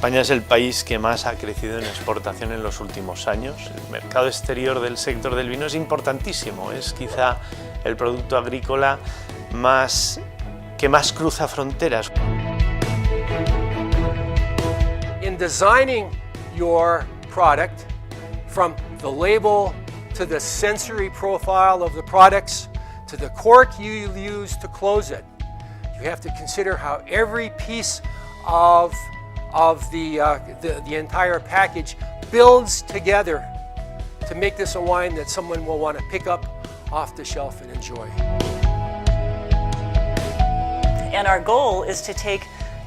España es el país que más ha crecido en exportación en los últimos años. El mercado exterior del sector del vino es importantísimo, es quizá el producto agrícola que más cruza fronteras. In designing your product, from the label to the sensory profile of the products to the cork you use to close it, you have to consider how every piece of the entire package builds together to make this a wine that someone will want to pick up off the shelf and enjoy. And our goal is to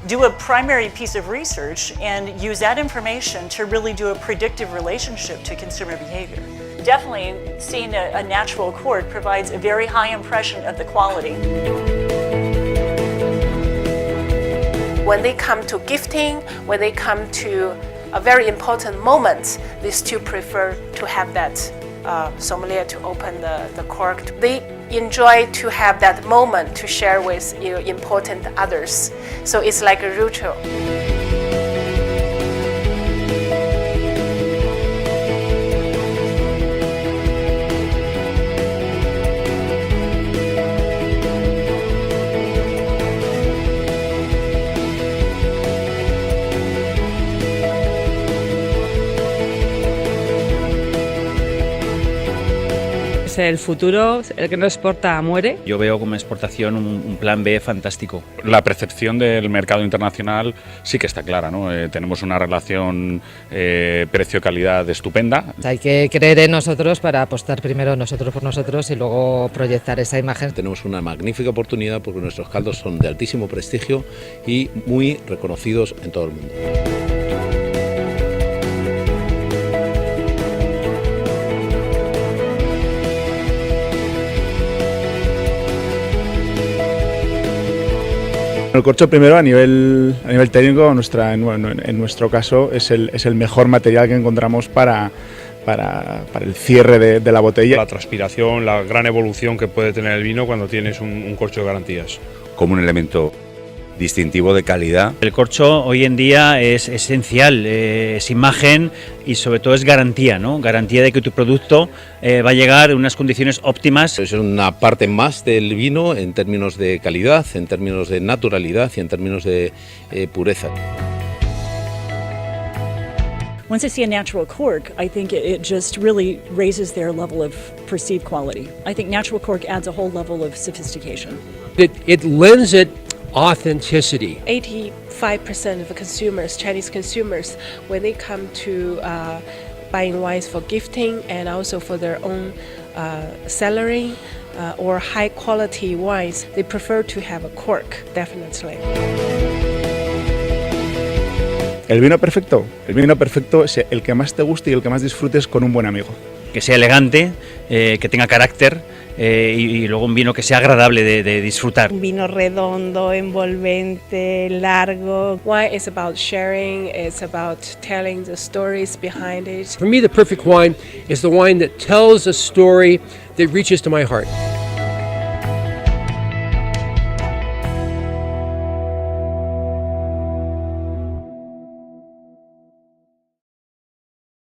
do a primary piece of research and use that information to really do a predictive relationship to consumer behavior. Definitely seeing a natural cork provides a very high impression of the quality. When they come to gifting, when they come to a very important moment, they still prefer to have that sommelier to open the cork. They enjoy to have that moment to share with important others. So it's like a ritual. El futuro, el que no exporta muere. Yo veo como exportación un plan B fantástico. La percepción del mercado internacional sí que está clara, ¿no? Tenemos una relación precio-calidad estupenda. Hay que creer en nosotros para apostar primero nosotros por nosotros y luego proyectar esa imagen. Tenemos una magnífica oportunidad porque nuestros caldos son de altísimo prestigio y muy reconocidos en todo el mundo. El corcho primero a nivel técnico, en nuestro caso, es el mejor material que encontramos para el cierre de la botella. La transpiración, la gran evolución que puede tener el vino cuando tienes un corcho de garantías. Como un elemento distintivo de calidad. El corcho hoy en día es esencial, es imagen y sobre todo es garantía, ¿no? Garantía de que tu producto va a llegar en unas condiciones óptimas. Es una parte más del vino en términos de calidad, en términos de naturalidad y en términos de pureza. Once I see a natural cork, I think it just really raises their level of perceived quality. I think natural cork adds a whole level of sophistication. It lends it authenticity. 85% of consumers, Chinese consumers, when they come to buying wines for gifting and also for their own cellaring or high quality wines, they prefer to have a cork, definitely. El vino perfecto es el que más te guste y el que más disfrutes con un buen amigo. Que sea elegante, que tenga carácter y luego un vino que sea agradable de disfrutar. Un vino redondo, envolvente, largo. Wine is about sharing, it's about telling the stories behind it. For me, the perfect wine is the wine that tells a story that reaches to my heart.